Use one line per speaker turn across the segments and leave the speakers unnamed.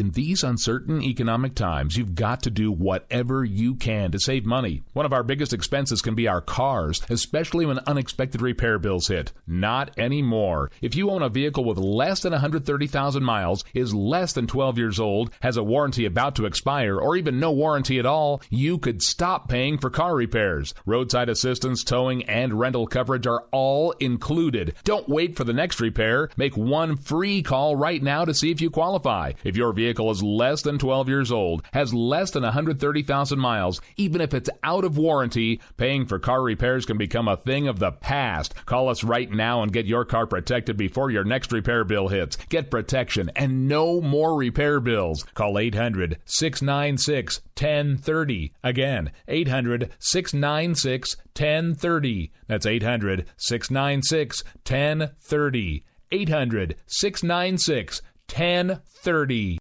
In these uncertain economic times, you've got to do whatever you can to save money. One of our biggest expenses can be our cars, especially when unexpected repair bills hit. Not anymore. If you own a vehicle with less than 130,000 miles, is less than 12 years old, has a warranty about to expire, or even no warranty at all, you could stop paying for car repairs. Roadside assistance, towing, and rental coverage are all included. Don't wait for the next repair. Make one free call right now to see if you qualify. If your vehicle is less than 12 years old, has less than 130,000 miles, even if it's out of warranty, paying for car repairs can become a thing of the past. Call us right now and get your car protected before your next repair bill hits. Get protection and no more repair bills. Call 800-696-1030. Again, 800-696-1030. That's 800-696-1030. 800-696-1030.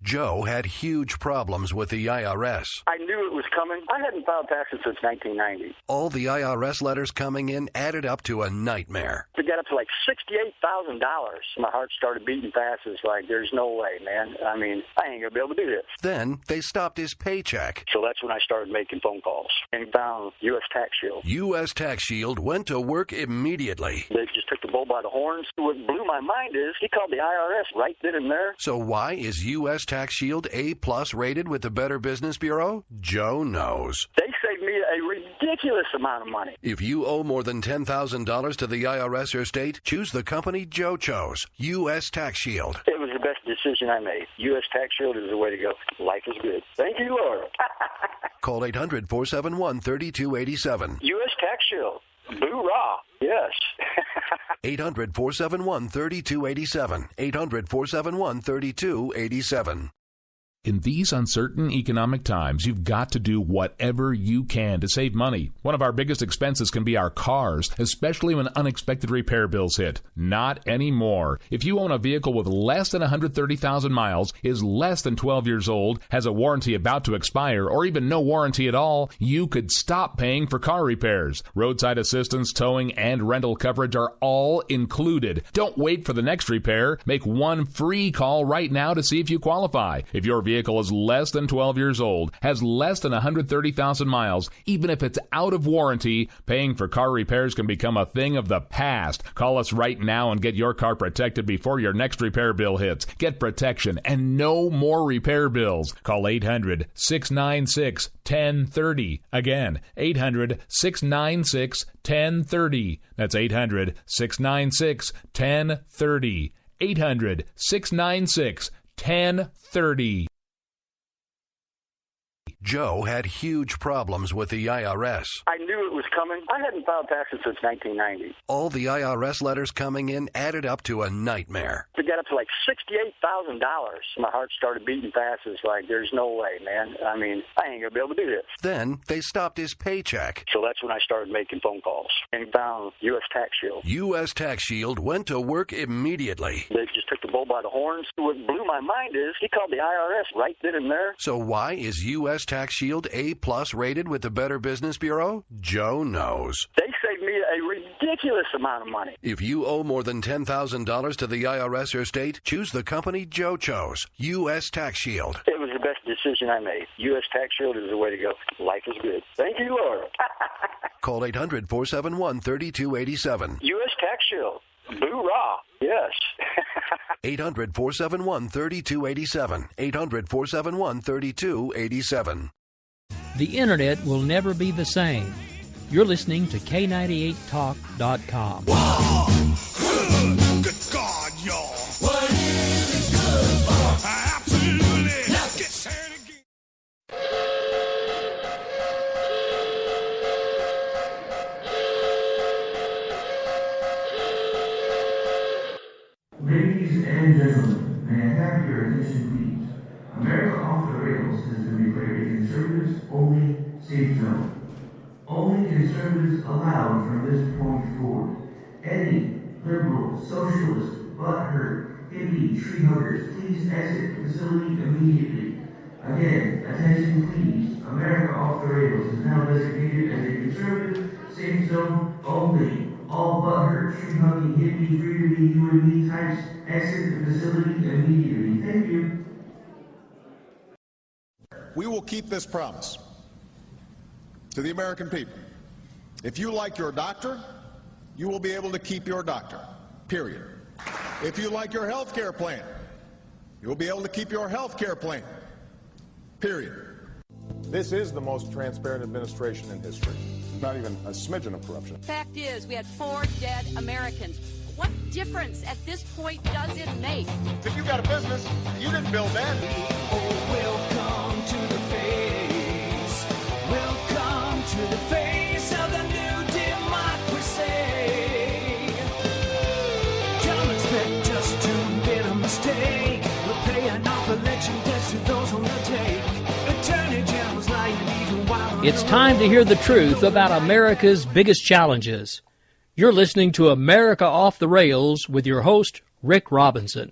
Joe had huge problems with the IRS.
I knew it was coming. I hadn't filed taxes since 1990.
All the IRS letters coming in added up to a nightmare.
To get up to like $68,000, my heart started beating fast. It's like, there's no way, man. I mean, I ain't going to be able to do this.
Then they stopped his paycheck.
So that's when I started making phone calls and found U.S. Tax Shield.
U.S. Tax Shield went to work immediately.
They just took the bull by the horns. What blew my mind is he called the IRS right then and there.
So why is U.S. Tax Shield A+ rated with the Better Business Bureau? Joe knows.
They saved me a ridiculous amount of money.
If you owe more than $10,000 to the IRS or state, choose the company Joe chose, U.S. Tax Shield.
It was the best decision I made. U.S. Tax Shield is the way to go. Life is good. Thank you, Lord.
Call 800-471-3287.
U.S. Tax Shield. Boo-rah. Yes.
800-471-3287. 800-471-3287.
In these uncertain economic times, you've got to do whatever you can to save money. One of our biggest expenses can be our cars, especially when unexpected repair bills hit. Not anymore. If you own a vehicle with less than 130,000 miles, is less than 12 years old, has a warranty about to expire, or even no warranty at all, you could stop paying for car repairs. Roadside assistance, towing, and rental coverage are all included. Don't wait for the next repair. Make one free call right now to see if you qualify. If your vehicle is less than 12 years old, has less than 130,000 miles, even if it's out of warranty, paying for car repairs can become a thing of the past. Call us right now and get your car protected before your next repair bill hits. Get protection and no more repair bills. Call 800-696-1030. Again, 800-696-1030. That's 800-696-1030. 800-696-1030.
Joe had huge problems with the IRS.
I knew it was coming. I hadn't filed taxes since 1990.
All the IRS letters coming in added up to a nightmare.
To get up to like $68,000, my heart started beating fast. It's like, there's no way, man. I mean, I ain't going to be able to do this.
Then they stopped his paycheck.
So that's when I started making phone calls and found U.S. Tax Shield.
U.S. Tax Shield went to work immediately.
They just took the bull by the horns. What blew my mind is he called the IRS right then and there.
So why is U.S. Tax Shield A+ rated with the Better Business Bureau? Joe knows.
They saved me a ridiculous amount of money.
If you owe more than $10,000 to the IRS or state, choose the company Joe chose, U.S. Tax Shield.
It was the best decision I made. U.S. Tax Shield is the way to go. Life is good. Thank you, Lord.
Call 800-471-3287.
U.S. Tax Shield. Boo-rah. Yes.
800-471-3287. 800-471-3287.
The Internet will never be the same. You're listening to K98Talk.com.
Whoa! Good God, y'all. What is it good for? Absolutely. Let's get started again.
Ladies and gentlemen, may I have your attention please? America Off the Rails has been declared a conservatives-only safe zone. Only conservatives allowed from this point forward. Any liberal, socialist, butthurt, hippie, tree huggers, please exit the facility immediately. Again, attention please. America Off the Rails is now designated as a conservative safe zone only. all butthurt, tree-hugging, hippie, free to be you and me types exit the facility immediately. Thank you.
We will keep this promise to the American people. If you like your doctor, you will be able to keep your doctor, period. If you like your health care plan, you will be able to keep your health care plan, period.
This is the most transparent administration in history. Not even a smidgen of corruption.
Fact is, we had 4 dead Americans. What difference at this point does it make?
If you got a business, you didn't build that.
Oh, welcome to the face. Welcome to the face of the new democracy. Don't expect us to admit a mistake. We're paying off election debts to those on the take. Attorney General's lying even while
It's time to hear the truth about America's biggest challenges. You're listening to America Off the Rails with your host, Rick Robinson.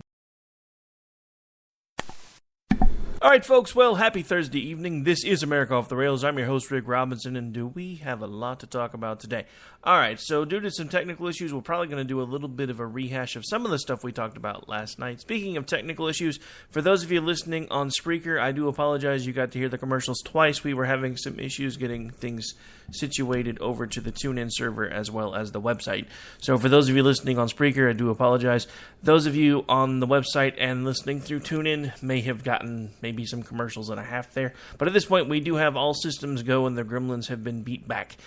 All right, folks, well, happy Thursday evening. This is America Off the Rails. I'm your host, Rick Robinson, and do we have a lot to talk about today? All right, so due to some technical issues, we're probably going to do a little bit of a rehash of some of the stuff we talked about last night. Speaking of technical issues, for those of you listening on Spreaker, I do apologize. You got to hear the commercials twice. We were having some issues getting things situated over to the TuneIn server as well as the website. So for those of you listening on Spreaker, I do apologize. Those of you on the website and listening through TuneIn may have gotten maybe some commercials and a half there. But at this point, we do have all systems go and the gremlins have been beat back.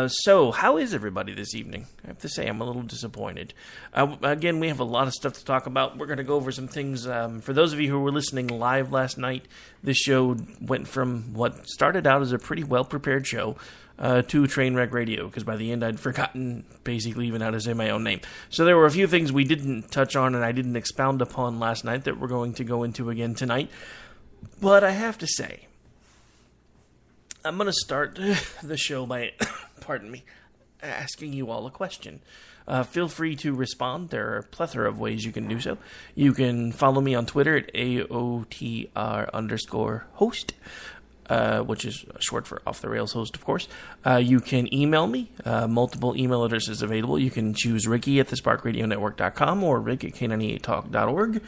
So how is everybody this evening? I have to say I'm a little disappointed. Again, we have a lot of stuff to talk about. We're going to go over some things. For those of you who were listening live last night, this show went from what started out as a pretty well-prepared show to Trainwreck Radio, because by the end I'd forgotten basically even how to say my own name. So there were a few things we didn't touch on and I didn't expound upon last night that we're going to go into again tonight. But I have to say, I'm going to start the show by, pardon me, asking you all a question. Feel free to respond. There are a plethora of ways you can do so. You can follow me on Twitter at AOTR_host. Which is short for Off the Rails Host, of course. You can email me. Multiple email addresses available. You can choose Ricky at thesparkradionetwork.com or Rick at K98talk.org.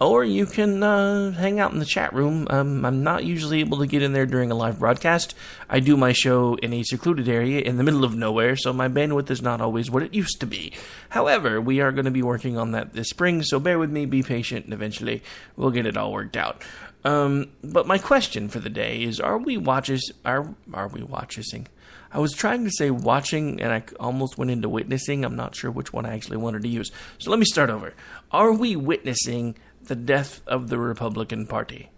Or you can hang out in the chat room. I'm not usually able to get in there during a live broadcast. I do my show in a secluded area in the middle of nowhere, so my bandwidth is not always what it used to be. However, we are going to be working on that this spring, so bear with me, be patient, and eventually we'll get it all worked out. But my question for the day is, are we watching? I was trying to say watching, and I almost went into witnessing. I'm not sure which one I actually wanted to use. So let me start over. Are we witnessing the death of the Republican Party?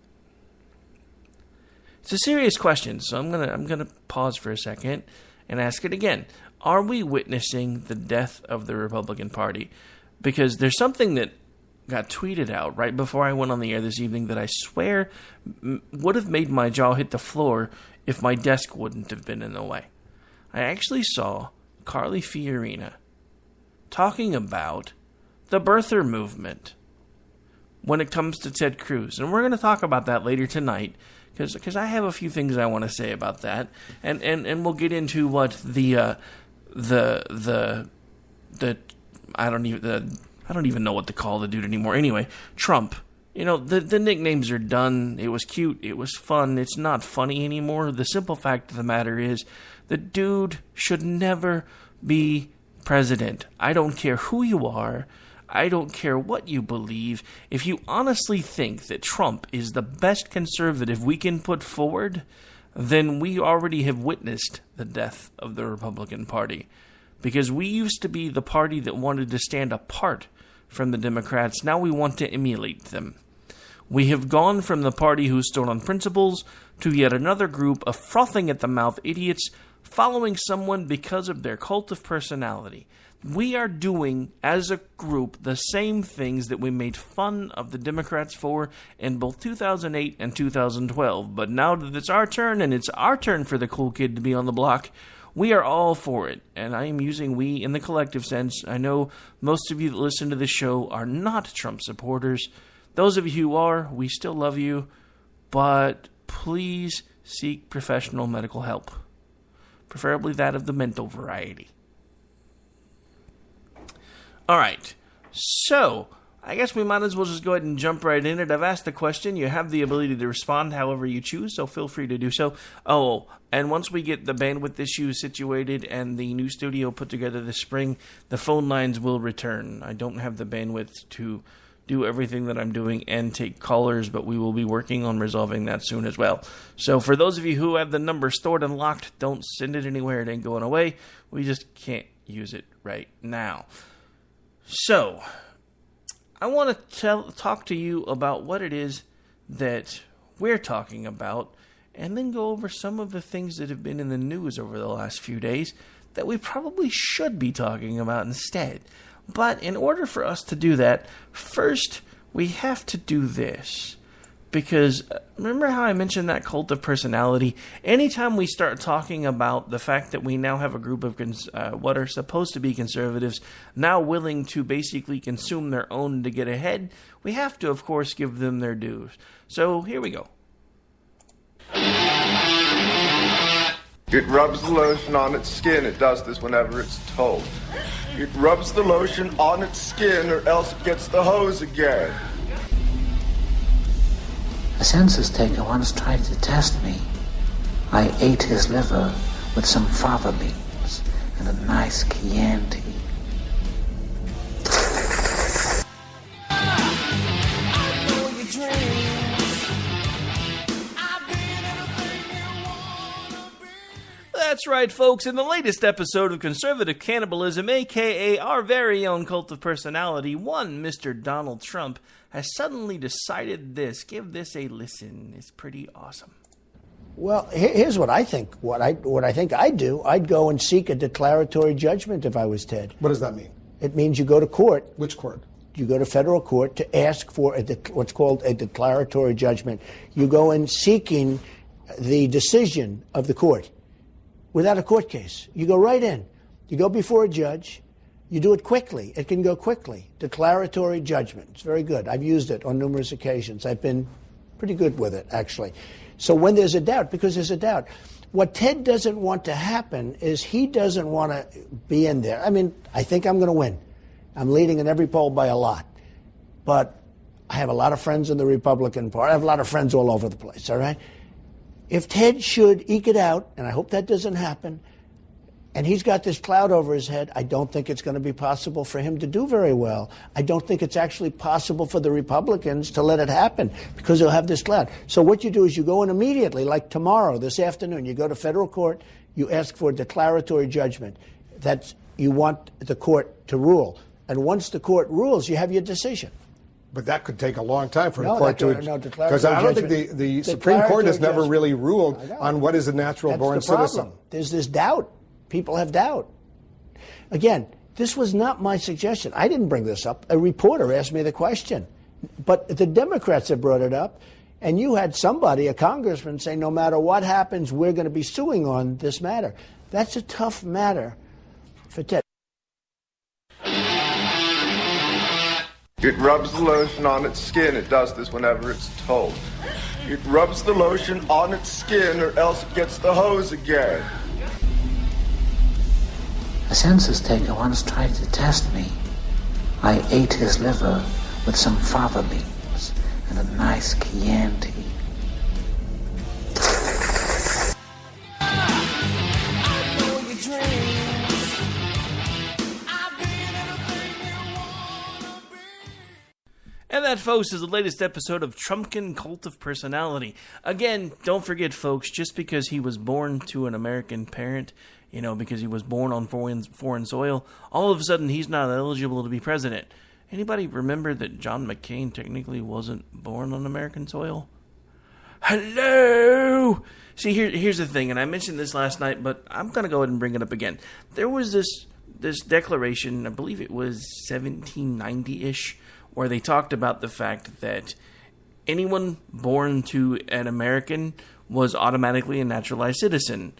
It's a serious question, so I'm gonna pause for a second and ask it again. Are we witnessing the death of the Republican Party? Because there's something that got tweeted out right before I went on the air this evening that I swear would have made my jaw hit the floor if my desk wouldn't have been in the way. I actually saw Carly Fiorina talking about the birther movement when it comes to Ted Cruz. And we're going to talk about that later tonight because I have a few things I want to say about that. And we'll get into what the I don't even know what to call the dude anymore. Anyway, Trump. You know, the nicknames are done. It was cute. It was fun. It's not funny anymore. The simple fact of the matter is the dude should never be president. I don't care who you are. I don't care what you believe. If you honestly think that Trump is the best conservative we can put forward, then we already have witnessed the death of the Republican Party. Because we used to be the party that wanted to stand apart from the Democrats. Now we want to emulate them. We have gone from the party who stood on principles to yet another group of frothing-at-the-mouth idiots following someone because of their cult of personality. We are doing, as a group, the same things that we made fun of the Democrats for in both 2008 and 2012. But now that it's our turn, and it's our turn for the cool kid to be on the block, we are all for it, and I am using we in the collective sense. I know most of you that listen to this show are not Trump supporters. Those of you who are, we still love you, but please seek professional medical help, preferably that of the mental variety. All right. So, I guess we might as well just go ahead and jump right in it. I've asked the question. You have the ability to respond however you choose, so feel free to do so. Oh, and once we get the bandwidth issues situated and the new studio put together this spring, the phone lines will return. I don't have the bandwidth to do everything that I'm doing and take callers, but we will be working on resolving that soon as well. So for those of you who have the number stored and locked, don't send it anywhere. It ain't going away. We just can't use it right now. So, I want to talk to you about what it is that we're talking about, and then go over some of the things that have been in the news over the last few days that we probably should be talking about instead. But in order for us to do that, first we have to do this. Because remember how I mentioned that cult of personality? Anytime we start talking about the fact that we now have a group of what are supposed to be conservatives now willing to basically consume their own to get ahead, we have to, of course, give them their dues. So here we go.
It rubs the lotion on its skin. It does this whenever it's told. It rubs the lotion on its skin or else it gets the hose again.
A census taker once tried to test me. I ate his liver with some fava beans and a nice Chianti.
That's right, folks. In the latest episode of Conservative Cannibalism, a.k.a. our very own cult of personality, one Mr. Donald Trump has suddenly decided this. Give this a listen. It's pretty awesome.
Well, here's what I think. What I think I'd do, I'd go and seek a declaratory judgment if I was Ted.
What does that mean?
It means you go to court.
Which court?
You go to federal court to ask for what's called a declaratory judgment. You go in seeking the decision of the court without a court case. You go right in. You go before a judge. You do it quickly. It can go quickly. Declaratory judgment. It's very good. I've used it on numerous occasions. I've been pretty good with it, actually. So when there's a doubt, because there's a doubt, what Ted doesn't want to happen is he doesn't want to be in there. I mean, I think I'm going to win. I'm leading in every poll by a lot. But I have a lot of friends in the Republican Party. I have a lot of friends all over the place, all right? If Ted should eke it out, and I hope that doesn't happen, and he's got this cloud over his head, I don't think it's going to be possible for him to do very well. I don't think it's actually possible for the Republicans to let it happen because he'll have this cloud. So what you do is you go in immediately, like tomorrow, this afternoon, you go to federal court, you ask for a declaratory judgment that you want the court to rule. And once the court rules, you have your decision.
But that could take a long time for a court to... Because
I
don't think the Supreme Court has never really ruled on what is a natural-born citizen.
There's this doubt. People have doubt. Again, this was not my suggestion. I didn't bring this up. A reporter asked me the question. But the Democrats have brought it up, and you had somebody, a congressman, say no matter what happens, we're going to be suing on this matter. That's a tough matter for Ted.
It rubs the lotion on its skin. It does this whenever it's told. It rubs the lotion on its skin or else it gets the hose again.
A census taker once tried to test me. I ate his liver with some fava beans and a nice Chianti.
And that, folks, is the latest episode of Trumpkin Cult of Personality. Again, don't forget, folks, just because he was born to an American parent, you know, because he was born on foreign soil, all of a sudden he's not eligible to be president. Anybody remember that John McCain technically wasn't born on American soil? Hello! See, here's the thing, and I mentioned this last night, but I'm going to go ahead and bring it up again. There was this declaration, I believe it was 1790-ish, where they talked about the fact that anyone born to an American was automatically a naturalized citizen.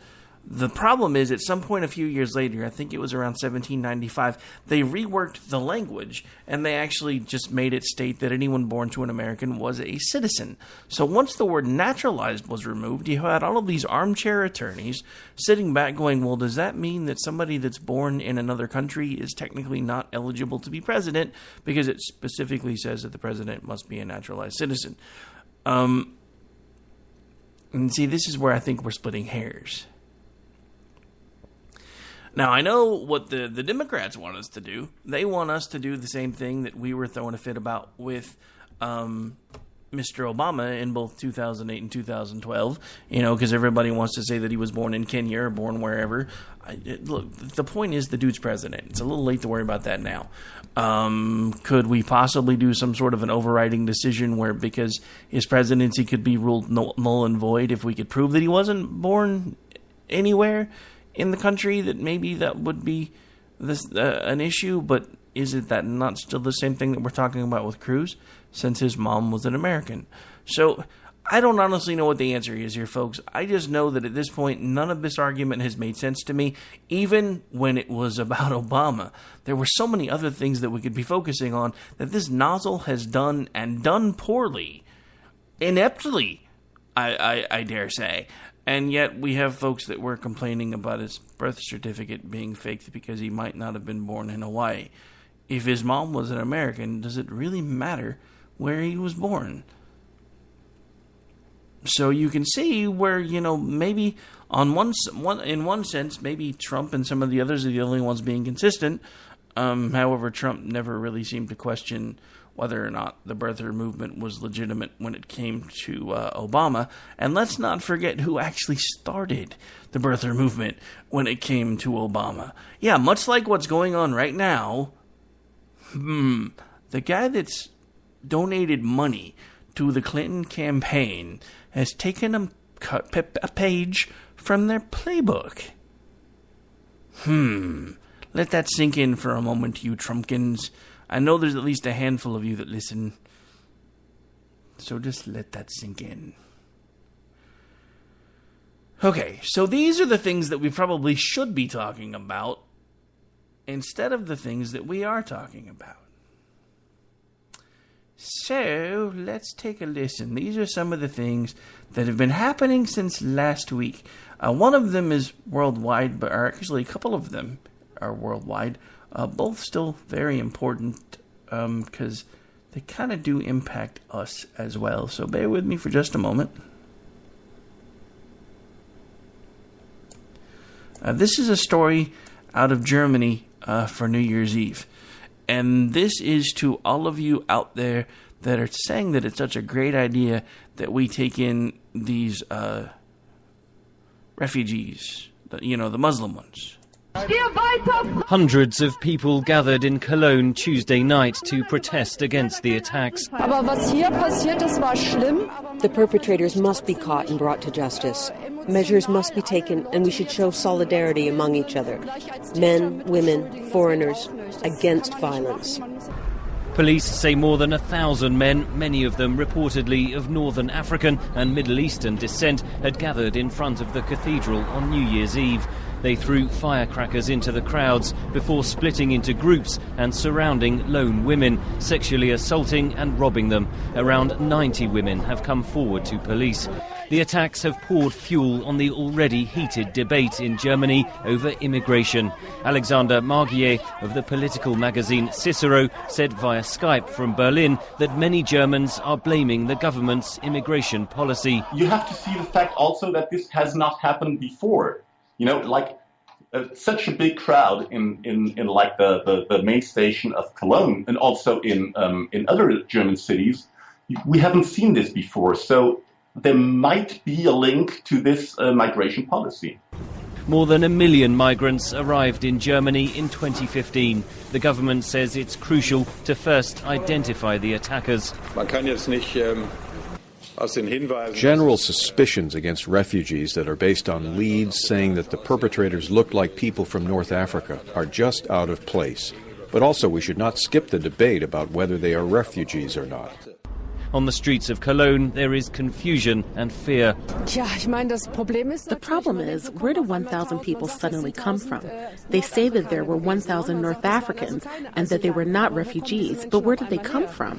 The problem is, at some point a few years later, I think it was around 1795, they reworked the language, and they actually just made it state that anyone born to an American was a citizen. So once the word naturalized was removed, you had all of these armchair attorneys sitting back going, well, does that mean that somebody that's born in another country is technically not eligible to be president, because it specifically says that the president must be a naturalized citizen? And see, this is where I think we're splitting hairs. Now, I know what the Democrats want us to do. They want us to do the same thing that we were throwing a fit about with Mr. Obama in both 2008 and 2012, because everybody wants to say that he was born in Kenya or born wherever. Look, the point is the dude's president. It's a little late to worry about that now. Could we possibly do some sort of an overriding decision where, because his presidency could be ruled null and void, if we could prove that he wasn't born anywhere in the country, that maybe that would be an issue? But is it that not still the same thing that we're talking about with Cruz, since his mom was an American? So I don't honestly know what the answer is here, folks. I just know that at this point, none of this argument has made sense to me. Even when it was about Obama, there were so many other things that we could be focusing on that this nozzle has done, and done poorly, ineptly, I dare say. And yet we have folks that were complaining about his birth certificate being faked because he might not have been born in Hawaii. If his mom was an American, does it really matter where he was born? So you can see where, maybe in one sense, maybe Trump and some of the others are the only ones being consistent. However, Trump never really seemed to question whether or not the birther movement was legitimate when it came to Obama. And let's not forget who actually started the birther movement when it came to Obama. Yeah, much like what's going on right now, the guy that's donated money to the Clinton campaign has taken a page from their playbook. Let that sink in for a moment, you Trumpkins. I know there's at least a handful of you that listen, so just let that sink in. Okay, so these are the things that we probably should be talking about instead of the things that we are talking about. So, let's take a listen. These are some of the things that have been happening since last week. One of them is worldwide, but actually a couple of them are worldwide. Both still very important because they kind of do impact us as well. So bear with me for just a moment. This is a story out of Germany for New Year's Eve. And this is to all of you out there that are saying that it's such a great idea that we take in these refugees, the Muslim ones.
Hundreds of people gathered in Cologne Tuesday night to protest against the attacks.
The perpetrators must be caught and brought to justice. Measures must be taken, and we should show solidarity among each other. Men, women, foreigners, against violence.
Police say more than 1,000 men, many of them reportedly of Northern African and Middle Eastern descent, had gathered in front of the cathedral on New Year's Eve. They threw firecrackers into the crowds before splitting into groups and surrounding lone women, sexually assaulting and robbing them. Around 90 women have come forward to police. The attacks have poured fuel on the already heated debate in Germany over immigration. Alexander Margier of the political magazine Cicero said via Skype from Berlin that many Germans are blaming the government's immigration policy.
You have to see the fact also that this has not happened before. Such a big crowd in like the main station of Cologne, and also in other German cities. We haven't seen this before, so there might be a link to this migration policy.
More than 1 million migrants arrived in Germany in 2015. The government says it's crucial to first identify the attackers.
General suspicions against refugees that are based on leads saying that the perpetrators look like people from North Africa are just out of place. But also we should not skip the debate about whether they are refugees or not.
On the streets of Cologne, there is confusion and fear.
The problem is, where do 1,000 people suddenly come from? They say that there were 1,000 North Africans and that they were not refugees, but where did they come from?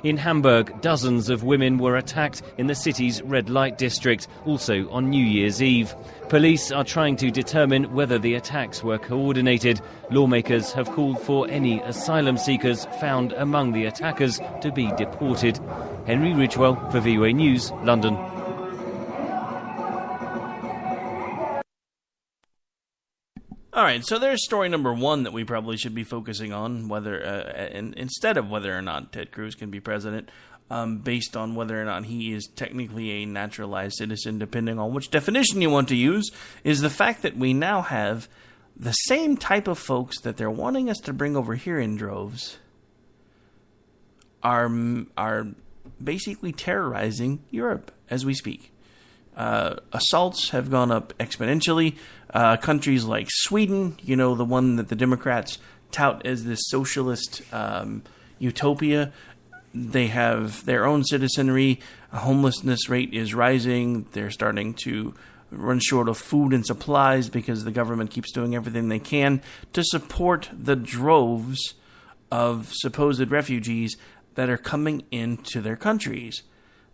In Hamburg, dozens of women were attacked in the city's red light district, also on New Year's Eve. Police are trying to determine whether the attacks were coordinated. Lawmakers have called for any asylum seekers found among the attackers to be deported. Henry Ridgewell for VOA News, London.
All right, so there's story number one that we probably should be focusing on, whether instead of whether or not Ted Cruz can be president, based on whether or not he is technically a naturalized citizen, depending on which definition you want to use, is the fact that we now have the same type of folks that they're wanting us to bring over here in droves are basically terrorizing Europe as we speak. Assaults have gone up exponentially. Countries like Sweden, you know, the one that the Democrats tout as this socialist utopia, they have their own citizenry. Homelessness rate is rising. They're starting to run short of food and supplies because the government keeps doing everything they can to support the droves of supposed refugees that are coming into their countries.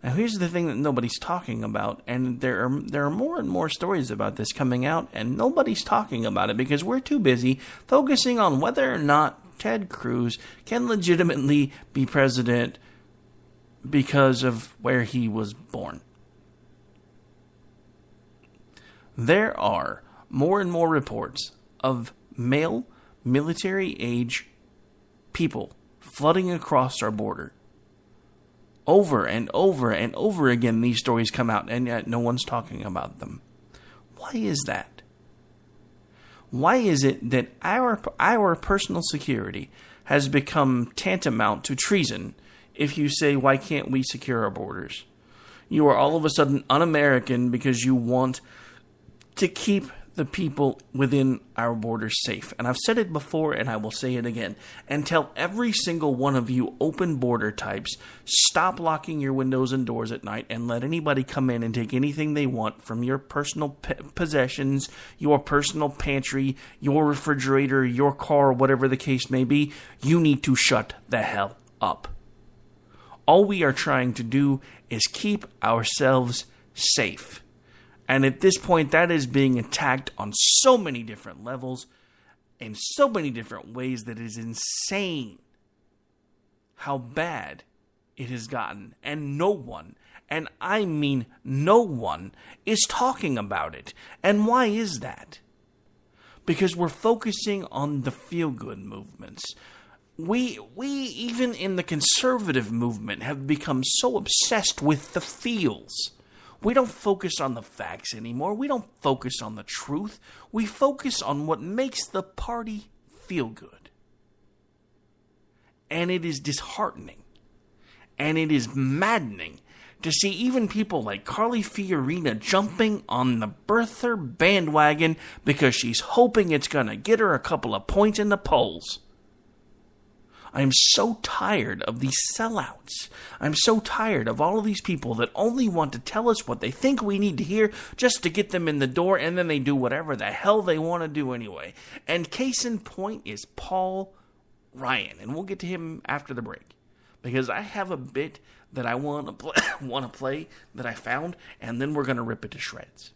Now, here's the thing that nobody's talking about, and there are more and more stories about this coming out, and nobody's talking about it because we're too busy focusing on whether or not Ted Cruz can legitimately be president because of where he was born. There are more and more reports of male military-age people flooding across our border. Over and over and over again, these stories come out, and yet no one's talking about them. Why is that? Why is it that our personal security has become tantamount to treason if you say, why can't we secure our borders? You are all of a sudden un-American because you want to keep the people within our borders safe. And I've said it before, and I will say it again. And tell every single one of you open border types, stop locking your windows and doors at night and let anybody come in and take anything they want from your personal possessions, your personal pantry, your refrigerator, your car, whatever the case may be. You need to shut the hell up. All we are trying to do is keep ourselves safe. And at this point, that is being attacked on so many different levels, in so many different ways, that it is insane how bad it has gotten. And no one, and I mean no one, is talking about it. And why is that? Because we're focusing on the feel-good movements. We even in the conservative movement have become so obsessed with the feels. We don't focus on the facts anymore. We don't focus on the truth. We focus on what makes the party feel good. And it is disheartening. And it is maddening to see even people like Carly Fiorina jumping on the birther bandwagon because she's hoping it's going to get her a couple of points in the polls. I am so tired of these sellouts. I'm so tired of all of these people that only want to tell us what they think we need to hear just to get them in the door, and then they do whatever the hell they want to do anyway. And case in point is Paul Ryan, and we'll get to him after the break, because I have a bit that I want to play that I found, and then we're going to rip it to shreds,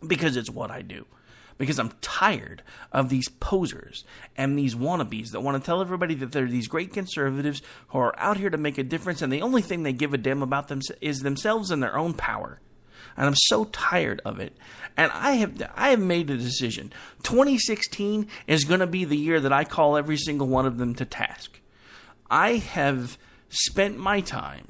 because it's what I do. Because I'm tired of these posers and these wannabes that want to tell everybody that they're these great conservatives who are out here to make a difference, and the only thing they give a damn about them is themselves and their own power. And I'm so tired of it. And I have made a decision. 2016 is going to be the year that I call every single one of them to task. I have spent my time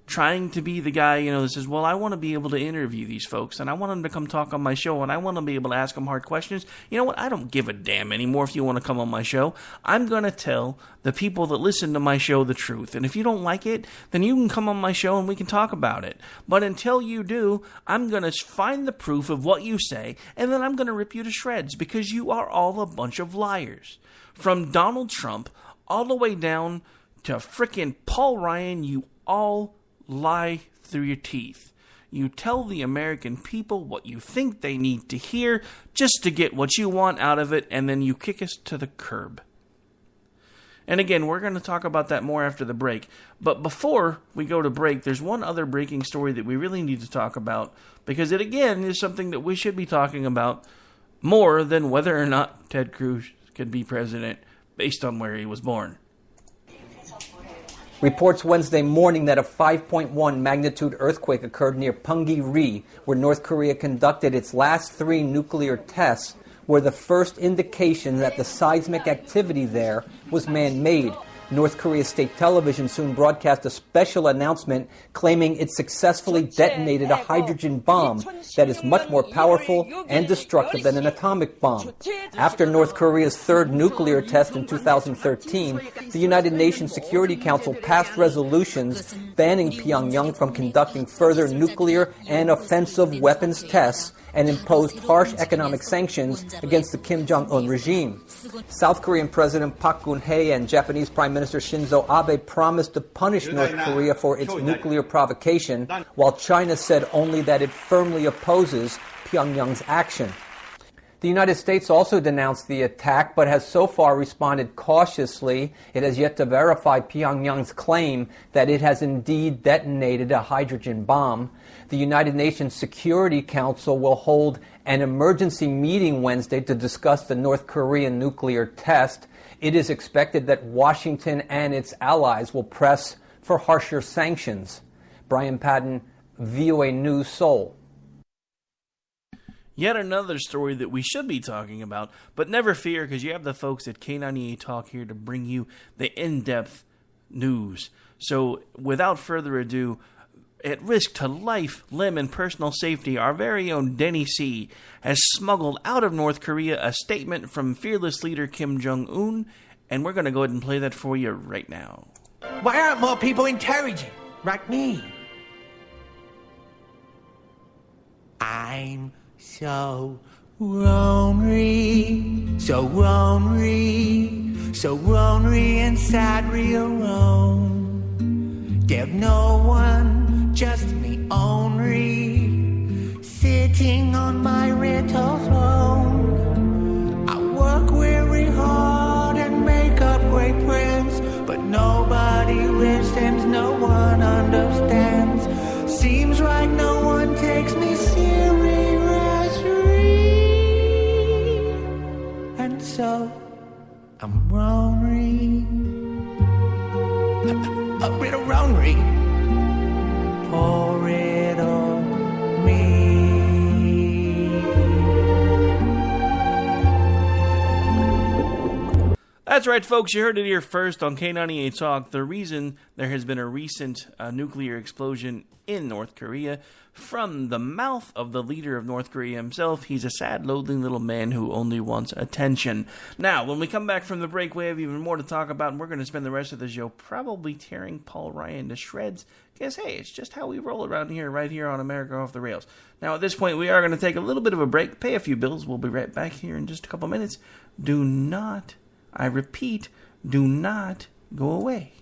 trying to be the guy, that says, well, I want to be able to interview these folks, and I want them to come talk on my show, and I want to be able to ask them hard questions. You know what? I don't give a damn anymore if you want to come on my show. I'm going to tell the people that listen to my show the truth. And if you don't like it, then you can come on my show and we can talk about it. But until you do, I'm going to find the proof of what you say, and then I'm going to rip you to shreds, because you are all a bunch of liars. From Donald Trump all the way down to frickin' Paul Ryan, you all lie through your teeth. You tell the American people what you think they need to hear just to get what you want out of it, and then you kick us to the curb. And again, we're going to talk about that more after the break. But before we go to break, there's one other breaking story that we really need to talk about, because it, again, is something that we should be talking about more than whether or not Ted Cruz could be president based on where he was born.
Reports Wednesday morning that a 5.1 magnitude earthquake occurred near Punggye-ri, where North Korea conducted its last 3 nuclear tests, were the first indication that the seismic activity there was man-made. North Korea's state television soon broadcast a special announcement claiming it successfully detonated a hydrogen bomb that is much more powerful and destructive than an atomic bomb. After North Korea's 3rd nuclear test in 2013, the United Nations Security Council passed resolutions banning Pyongyang from conducting further nuclear and offensive weapons tests and imposed harsh economic sanctions against the Kim Jong-un regime. South Korean President Park Geun-hye and Japanese Prime Minister Shinzo Abe promised to punish North Korea for its nuclear provocation, while China said only that it firmly opposes Pyongyang's action. The United States also denounced the attack, but has so far responded cautiously. It has yet to verify Pyongyang's claim that it has indeed detonated a hydrogen bomb. The United Nations Security Council will hold an emergency meeting Wednesday to discuss the North Korean nuclear test. It is expected that Washington and its allies will press for harsher sanctions. Brian Patton, VOA News, Seoul.
Yet another story that we should be talking about, but never fear, because you have the folks at K98 Talk here to bring you the in-depth news. So, without further ado, at risk to life, limb, and personal safety, our very own Denny C. has smuggled out of North Korea a statement from fearless leader Kim Jong-un, and we're going to go ahead and play that for you right now.
Why aren't more people intelligent, like me? I'm so lonely, so lonely, so lonely inside real Rome. There's no one, just me only, sitting on my little throne. I work very hard and make up great plans, but nobody listens, no one understands. Seems like no one takes me seriously, and so I'm lonely, a little lonely. Pour it on me.
That's right, folks. You heard it here first on K98 Talk. The reason there has been a recent nuclear explosion in North Korea from the mouth of the leader of North Korea himself. He's a sad, loathing little man who only wants attention. Now, when we come back from the break, we have even more to talk about, and we're going to spend the rest of the show probably tearing Paul Ryan to shreds, because, hey, it's just how we roll around here, right here on America Off the Rails. Now, at this point, we are going to take a little bit of a break, pay a few bills. We'll be right back here in just a couple minutes. Do not, I repeat, do not go away.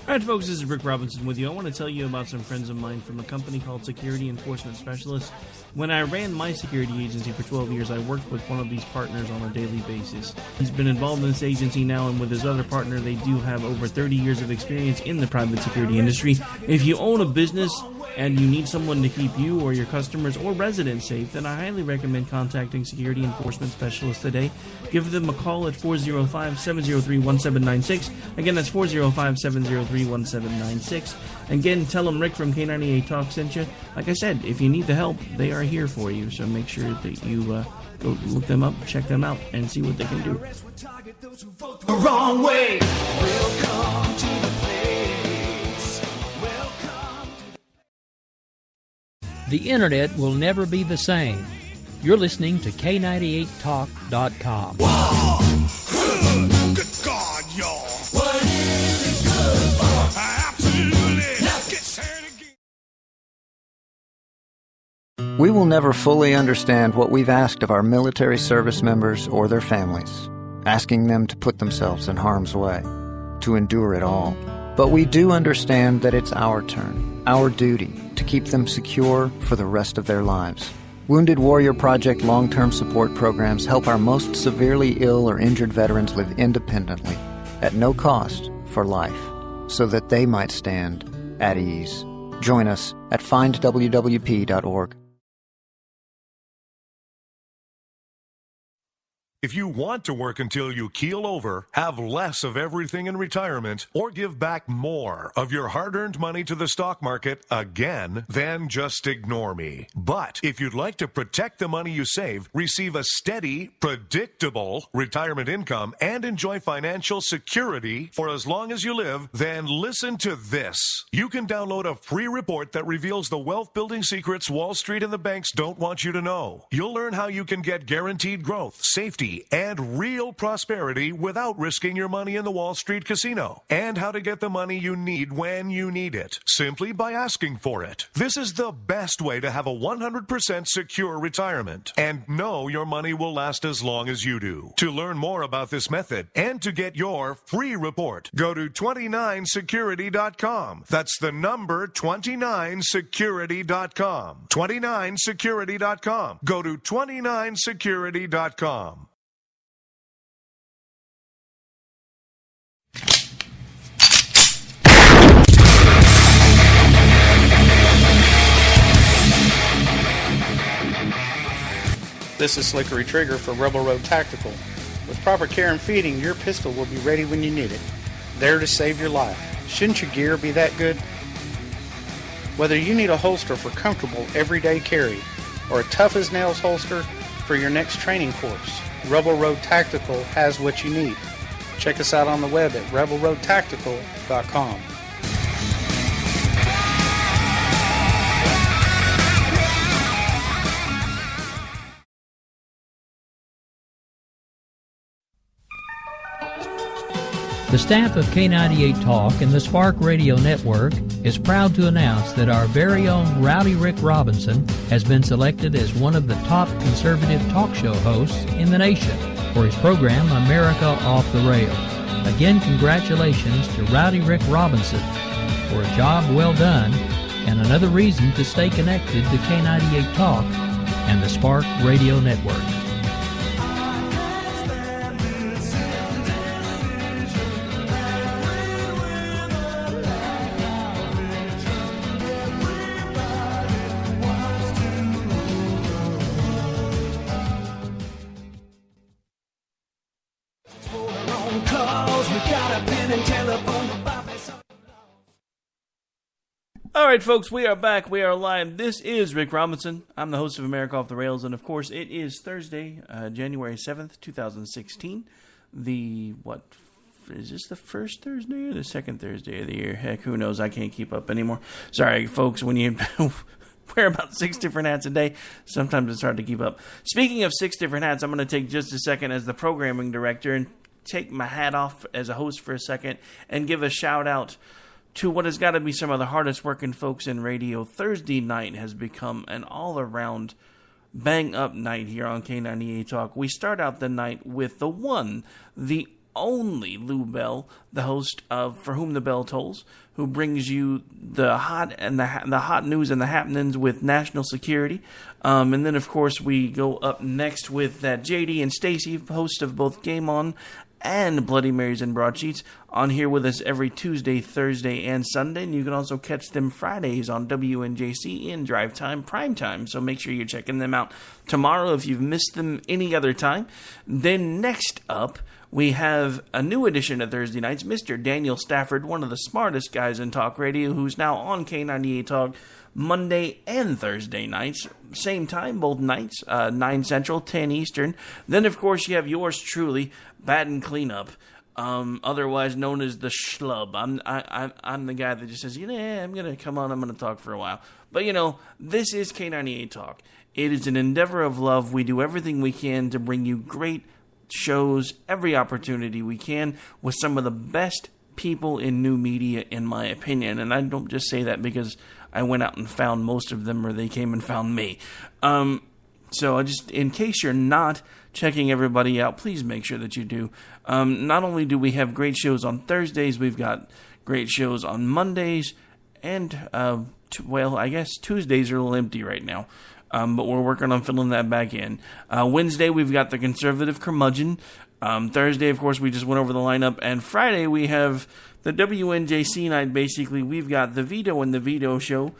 Alright, folks, this is Rick Robinson with you. I want to tell you about some friends of mine from a company called Security Enforcement Specialists. When I ran my security agency for 12 years, I worked with one of these partners on a daily basis. He's been involved in this agency now, and with his other partner, they do have over 30 years of experience in the private security industry. If you own a business and you need someone to keep you or your customers or residents safe, then I highly recommend contacting Security Enforcement Specialists today. Give them a call at 405-703-1796. Again, that's 405-703-1796. Again, tell them Rick from K98 Talk sent you. Like I said, if you need the help, they are here for you. So make sure that you go look them up, check them out, and see what they can do.
The wrong way. Welcome to the place.
The internet will never be the same. You're listening to K98Talk.com.
Good God, y'all. What is it good for? Absolutely. Let's get started again.
We will never fully understand what we've asked of our military service members or their families, asking them to put themselves in harm's way, to endure it all. But we do understand that it's our turn, our duty, to keep them secure for the rest of their lives. Wounded Warrior Project long-term support programs help our most severely ill or injured veterans live independently, at no cost, for life, so that they might stand at ease. Join us at findwwp.org.
If you want to work until you keel over, have less of everything in retirement, or give back more of your hard-earned money to the stock market again, then just ignore me. But if you'd like to protect the money you save, receive a steady, predictable retirement income, and enjoy financial security for as long as you live, then listen to this. You can download a free report that reveals the wealth-building secrets Wall Street and the banks don't want you to know. You'll learn how you can get guaranteed growth, safety, and real prosperity without risking your money in the Wall Street casino, and how to get the money you need when you need it, simply by asking for it. This is the best way to have a 100% secure retirement, and know your money will last as long as you do. To learn more about this method, and to get your free report, go to 29security.com. That's the number 29security.com. 29security.com. Go to 29security.com.
This is Slickery Trigger for Rebel Road Tactical. With proper care and feeding, your pistol will be ready when you need it. There to save your life. Shouldn't your gear be that good? Whether you need a holster for comfortable everyday carry, or a tough-as-nails holster for your next training course, Rebel Road Tactical has what you need. Check us out on the web at rebelroadtactical.com.
The staff of K98 Talk and the Spark Radio Network is proud to announce that our very own Rowdy Rick Robinson has been selected as one of the top conservative talk show hosts in the nation for his program America Off the Rails. Again, congratulations to Rowdy Rick Robinson for a job well done and another reason to stay connected to K98 Talk and the Spark Radio Network.
All right, folks, we are back. We are live. This is Rick Robinson. I'm the host of America Off the Rails, and of course, it is Thursday, January 7th, 2016. Is this the first Thursday or the second Thursday of the year? Heck, who knows? I can't keep up anymore. Sorry, folks, when you wear about 6 different hats a day, sometimes it's hard to keep up. Speaking of 6 different hats, I'm going to take just a second as the programming director and take my hat off as a host for a second and give a shout out to what has got to be some of the hardest working folks in radio. Thursday night has become an all-around bang-up night here on K98 Talk. We start out the night with the one, the only Lou Bell, the host of For Whom the Bell Tolls, who brings you the hot and the hot news and the happenings with national security. And then, of course, we go up next with that JD and Stacy, host of both Game On and Bloody Marys and Broadsheets, on here with us every Tuesday, Thursday, and Sunday. And you can also catch them Fridays on WNJC in Drive Time, Prime Time. So make sure you're checking them out tomorrow if you've missed them any other time. Then next up, we have a new edition of Thursday nights, Mr. Daniel Stafford, one of the smartest guys in talk radio, who's now on K98 Talk Monday and Thursday nights, same time, both nights, 9 Central, 10 Eastern. Then, of course, you have yours truly, Batten Cleanup, otherwise known as the Schlub. I'm the guy that just says, I'm going to come on, I'm going to talk for a while. But, this is K98 Talk. It is an endeavor of love. We do everything we can to bring you great shows, every opportunity we can, with some of the best people in new media, in my opinion. And I don't just say that because I went out and found most of them, or they came and found me. So just in case you're not checking everybody out, please make sure that you do. Not only do we have great shows on Thursdays, we've got great shows on Mondays, and, I guess Tuesdays are a little empty right now. But we're working on filling that back in. Wednesday, we've got the Conservative Curmudgeon. Thursday, of course, we just went over the lineup. And Friday, we have the WNJC night, basically. We've got the Veto and the Veto Show.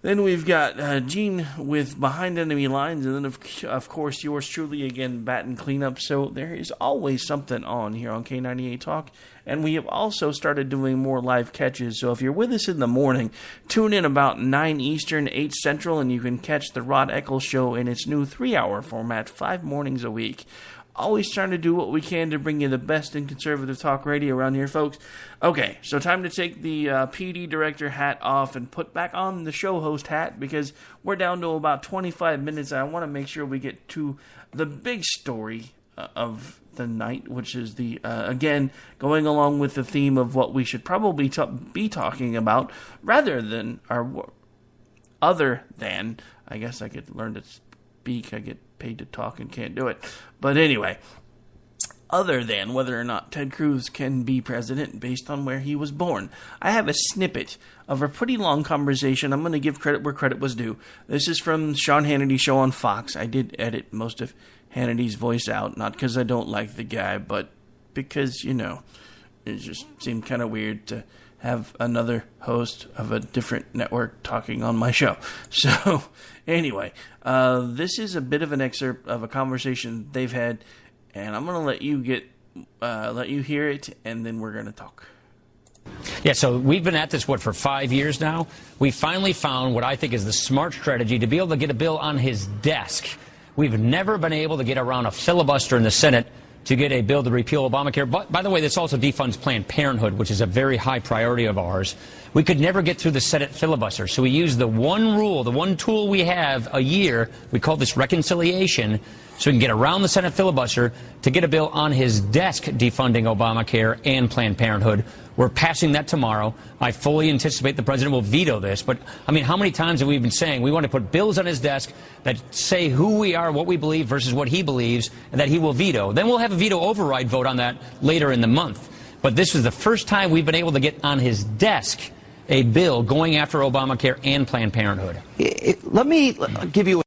Then we've got Gene with Behind Enemy Lines. And then, of course, yours truly, again, Bat and Cleanup. So there is always something on here on K98 Talk. And we have also started doing more live catches. So if you're with us in the morning, tune in about 9 Eastern, 8 Central, and you can catch the Rod Eccles Show in its new 3-hour format, 5 mornings a week. Always trying to do what we can to bring you the best in conservative talk radio around here, folks. Okay, so time to take the PD director hat off and put back on the show host hat, because we're down to about 25 minutes. I want to make sure we get to the big story of the night, which is the, again, going along with the theme of what we should probably be talking about, rather than, other than, I guess I could learn to speak, I get paid to talk and can't do it. But anyway, other than whether or not Ted Cruz can be president based on where he was born. I have a snippet of a pretty long conversation. I'm going to give credit where credit was due. This is from Sean Hannity's show on Fox. I did edit most of Hannity's voice out, not because I don't like the guy, but because, it just seemed kind of weird to have another host of a different network talking on my show. So, anyway, this is a bit of an excerpt of a conversation they've had, and I'm going to let you hear it, and then we're going to talk.
Yeah, so we've been at this, for 5 years now? We finally found what I think is the smart strategy to be able to get a bill on his desk. We've never been able to get around a filibuster in the Senate to get a bill to repeal Obamacare. But, by the way, this also defunds Planned Parenthood, which is a very high priority of ours. We could never get through the Senate filibuster. So we used the one rule, the one tool we have a year. We call this reconciliation, so we can get around the Senate filibuster to get a bill on his desk defunding Obamacare and Planned Parenthood. We're passing that tomorrow. I fully anticipate the president will veto this. But, how many times have we been saying we want to put bills on his desk that say who we are, what we believe versus what he believes, and that he will veto? Then we'll have a veto override vote on that later in the month. But this is the first time we've been able to get on his desk a bill going after Obamacare and Planned Parenthood.
Let me give you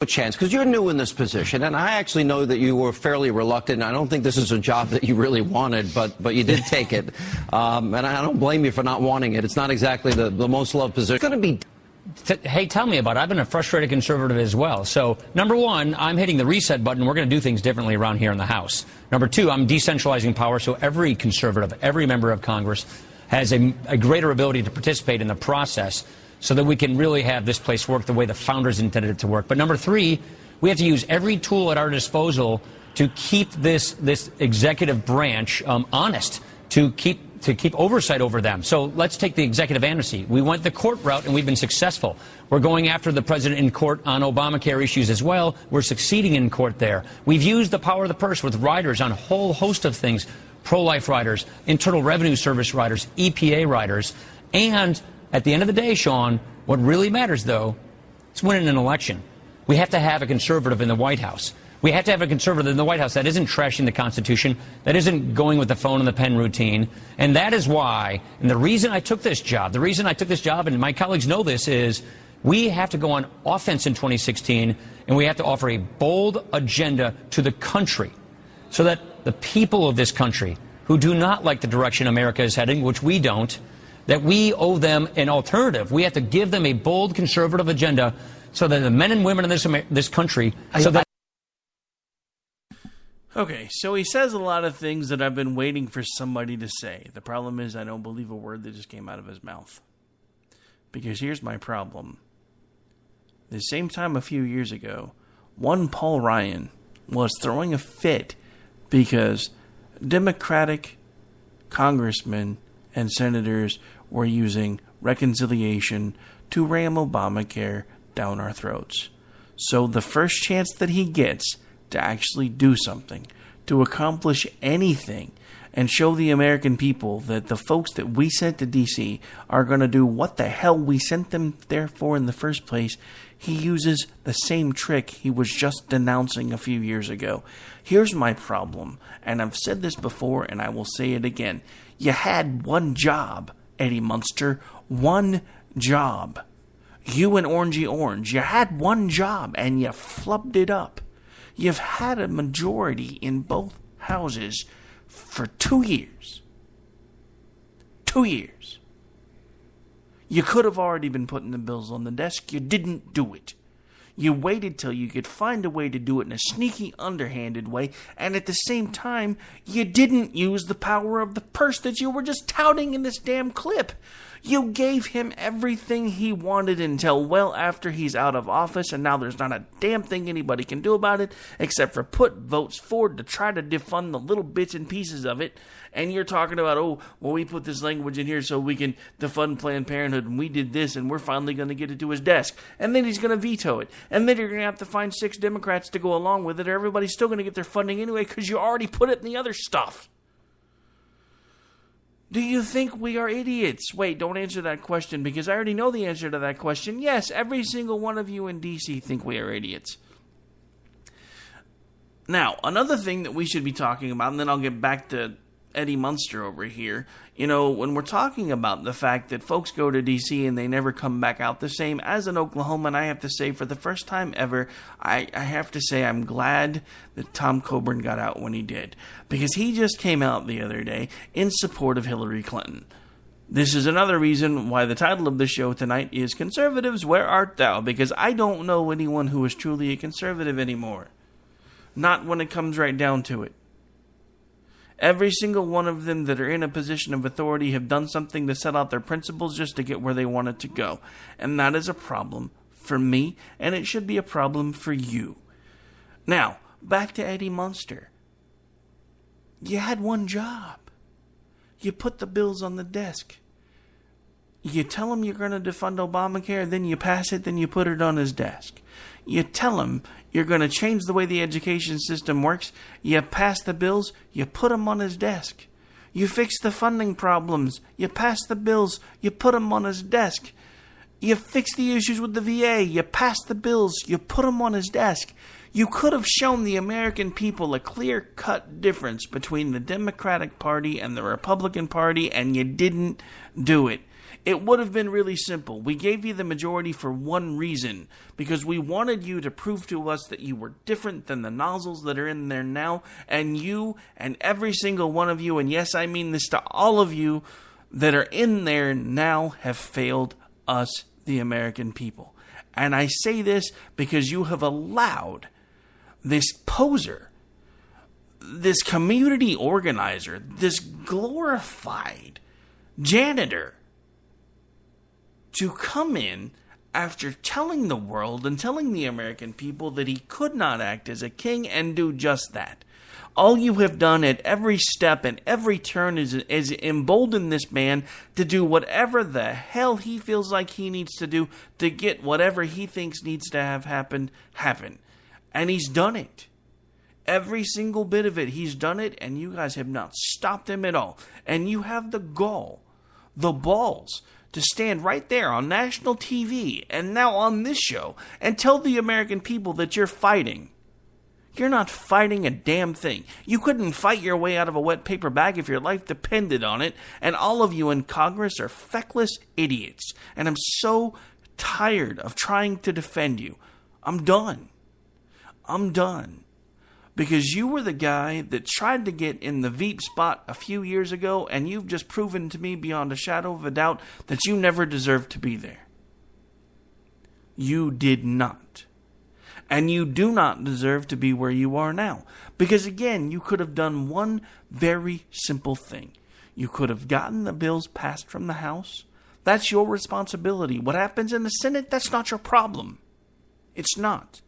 a chance, because you're new in this position, and I actually know that you were fairly reluctant. I don't think this is a job that you really wanted, but you did take it. And I don't blame you for not wanting it. It's not exactly the most loved position. It's going to be...
Hey, tell me about it. I've been a frustrated conservative as well. So, number one, I'm hitting the reset button. We're going to do things differently around here in the House. Number two, I'm decentralizing power, so every conservative, every member of Congress has a greater ability to participate in the process, so that we can really have this place work the way the founders intended it to work. But number three, we have to use every tool at our disposal to keep this executive branch honest, to keep oversight over them. So let's take the executive amnesty. We went the court route, and we've been successful. We're going after the president in court on Obamacare issues as well. We're succeeding in court there. We've used the power of the purse with riders on a whole host of things, pro-life riders, Internal Revenue Service riders, EPA riders, and at the end of the day, Sean, what really matters, though, is winning an election. We have to have a conservative in the White House. We have to have a conservative in the White House that isn't trashing the Constitution, that isn't going with the phone and the pen routine. And that is why, and the reason I took this job, and my colleagues know this, is we have to go on offense in 2016, and we have to offer a bold agenda to the country so that the people of this country who do not like the direction America is heading, which we don't, that we owe them an alternative. We have to give them a bold conservative agenda so that the men and women in this country...
Okay, so he says a lot of things that I've been waiting for somebody to say. The problem is I don't believe a word that just came out of his mouth. Because here's my problem. The same time a few years ago, one Paul Ryan was throwing a fit because Democratic congressmen and senators were using reconciliation to ram Obamacare down our throats. So the first chance that he gets to actually do something, to accomplish anything, and show the American people that the folks that we sent to D.C. are going to do what the hell we sent them there for in the first place, he uses the same trick he was just denouncing a few years ago. Here's my problem, and I've said this before and I will say it again. You had one job, Eddie Munster, one job. You and Orangey Orange, you had one job and you flubbed it up. You've had a majority in both houses for 2 years. 2 years. You could have already been putting the bills on the desk. You didn't do it. You waited till you could find a way to do it in a sneaky, underhanded way, and at the same time, you didn't use the power of the purse that you were just touting in this damn clip. You gave him everything he wanted until well after he's out of office, and now there's not a damn thing anybody can do about it except for put votes forward to try to defund the little bits and pieces of it. And you're talking about, oh, well, we put this language in here so we can defund Planned Parenthood, and we did this, and we're finally going to get it to his desk. And then he's going to veto it. And then you're going to have to find 6 Democrats to go along with it, or everybody's still going to get their funding anyway because you already put it in the other stuff. Do you think we are idiots? Wait, don't answer that question because I already know the answer to that question. Yes, every single one of you in D.C. think we are idiots. Now, another thing that we should be talking about, and then I'll get back to Eddie Munster over here. You know, when we're talking about the fact that folks go to D.C. and they never come back out the same, as an Oklahoman, I have to say, for the first time ever, I have to say I'm glad that Tom Coburn got out when he did. Because he just came out the other day in support of Hillary Clinton. This is another reason why the title of the show tonight is Conservatives, Where Art Thou? Because I don't know anyone who is truly a conservative anymore. Not when it comes right down to it. Every single one of them that are in a position of authority have done something to set out their principles just to get where they wanted to go. And that is a problem for me, and it should be a problem for you. Now, back to Eddie Munster. You had one job. You put the bills on the desk. You tell him you're going to defund Obamacare, then you pass it, then you put it on his desk. You tell him you're going to change the way the education system works. You pass the bills, you put them on his desk. You fix the funding problems. You pass the bills, you put them on his desk. You fix the issues with the VA. You pass the bills, you put them on his desk. You could have shown the American people a clear-cut difference between the Democratic Party and the Republican Party, and you didn't do it. It would have been really simple. We gave you the majority for one reason, because we wanted you to prove to us that you were different than the nozzles that are in there now, and you and every single one of you, and yes, I mean this to all of you that are in there now, have failed us, the American people. And I say this because you have allowed this poser, this community organizer, this glorified janitor to come in after telling the world and telling the American people that he could not act as a king and do just that. All you have done at every step and every turn is embolden this man to do whatever the hell he feels like he needs to do to get whatever he thinks needs to have happen. And he's done it. Every single bit of it, he's done it, and you guys have not stopped him at all. And you have the gall, the balls, to stand right there on national TV and now on this show and tell the American people that you're fighting. You're not fighting a damn thing. You couldn't fight your way out of a wet paper bag if your life depended on it, and all of you in Congress are feckless idiots. And I'm so tired of trying to defend you. I'm done. Because you were the guy that tried to get in the Veep spot a few years ago, and you've just proven to me beyond a shadow of a doubt that you never deserved to be there. You did not. And you do not deserve to be where you are now. Because again, you could have done one very simple thing. You could have gotten the bills passed from the House. That's your responsibility. What happens in the Senate, that's not your problem. It's not.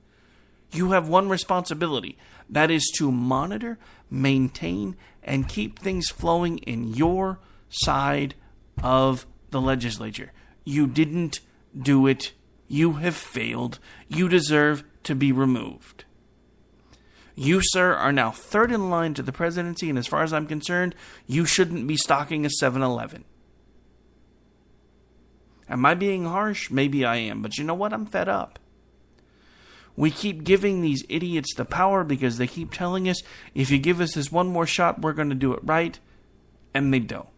You have one responsibility. That is to monitor, maintain, and keep things flowing in your side of the legislature. You didn't do it. You have failed. You deserve to be removed. You, sir, are now third in line to the presidency, and as far as I'm concerned, you shouldn't be stocking a 7-Eleven. Am I being harsh? Maybe I am, but you know what? I'm fed up. We keep giving these idiots the power because they keep telling us, if you give us this one more shot, we're going to do it right, and they don't.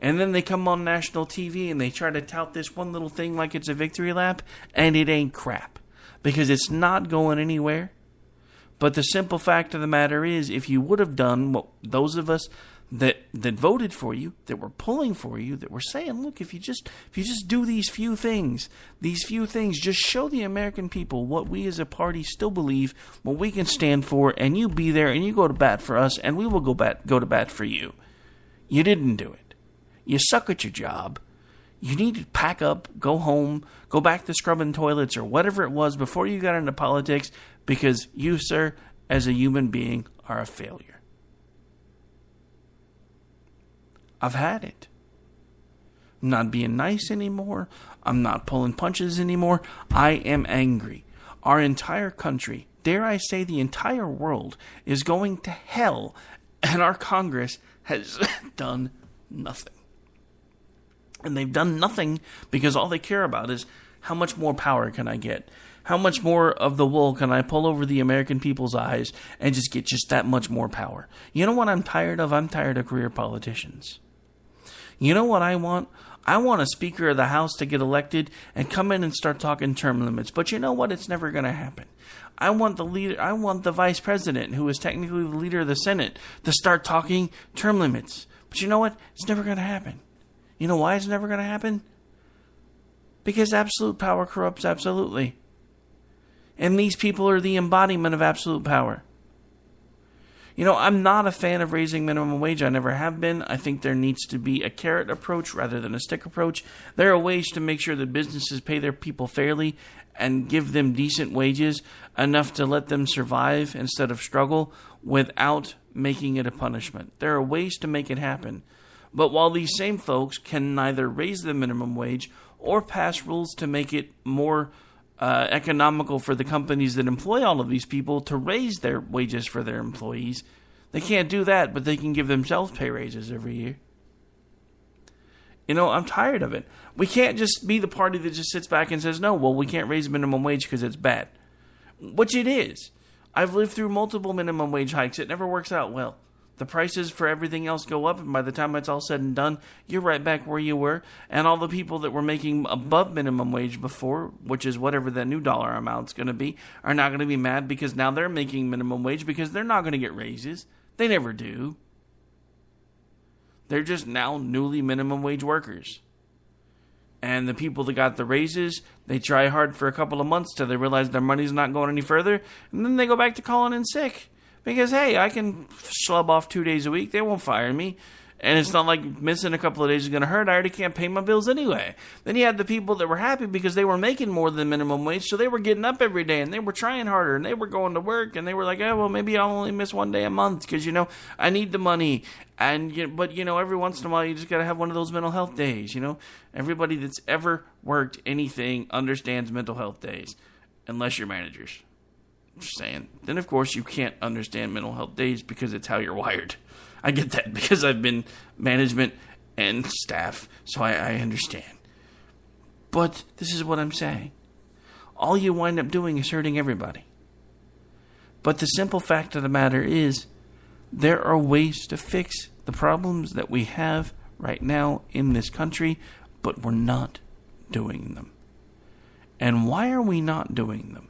And then they come on national TV and they try to tout this one little thing like it's a victory lap, and it ain't crap, because it's not going anywhere. But the simple fact of the matter is, if you would have done what those of us that voted for you, that were pulling for you, that were saying, look, if you just do these few things, just show the American people what we as a party still believe, what we can stand for, and you be there and you go to bat for us, and we will go to bat for you. You didn't do it. You suck at your job. You need to pack up, go home, go back to scrubbing toilets or whatever it was before you got into politics, because you, sir, as a human being, are a failure. I've had it. I'm not being nice anymore. I'm not pulling punches anymore. I am angry. Our entire country, dare I say the entire world, is going to hell, and our Congress has done nothing. And they've done nothing because all they care about is, how much more power can I get? How much more of the wool can I pull over the American people's eyes and just get just that much more power? You know what I'm tired of? I'm tired of career politicians. You know what I want? I want a Speaker of the House to get elected and come in and start talking term limits. But you know what? It's never going to happen. I want the Vice President, who is technically the leader of the Senate, to start talking term limits. But you know what? It's never going to happen. You know why it's never going to happen? Because absolute power corrupts absolutely. And these people are the embodiment of absolute power. You know, I'm not a fan of raising minimum wage. I never have been. I think there needs to be a carrot approach rather than a stick approach. There are ways to make sure that businesses pay their people fairly and give them decent wages, enough to let them survive instead of struggle, without making it a punishment. There are ways to make it happen. But while these same folks can neither raise the minimum wage or pass rules to make it more economical for the companies that employ all of these people to raise their wages for their employees, they can't do that, but they can give themselves pay raises every year. You know, I'm tired of it. We can't just be the party that just sits back and says, no, well, we can't raise minimum wage because it's bad. Which it is. I've lived through multiple minimum wage hikes. It never works out well. The prices for everything else go up, and by the time it's all said and done, you're right back where you were. And all the people that were making above minimum wage before, which is whatever that new dollar amount's going to be, are not going to be mad because now they're making minimum wage because they're not going to get raises. They never do. They're just now newly minimum wage workers. And the people that got the raises, they try hard for a couple of months till they realize their money's not going any further, and then they go back to calling in sick. Because, hey, I can schlub off 2 days a week. They won't fire me. And it's not like missing a couple of days is going to hurt. I already can't pay my bills anyway. Then you had the people that were happy because they were making more than minimum wage, so they were getting up every day, and they were trying harder, and they were going to work, and they were like, oh, well, maybe I'll only miss 1 day a month because, you know, I need the money. But, you know, every once in a while you just got to have one of those mental health days, you know. Everybody that's ever worked anything understands mental health days, unless you're managers. Just saying. Then, of course, you can't understand mental health days because it's how you're wired. I get that because I've been management and staff, so I understand. But this is what I'm saying. All you wind up doing is hurting everybody. But the simple fact of the matter is, there are ways to fix the problems that we have right now in this country, but we're not doing them. And why are we not doing them?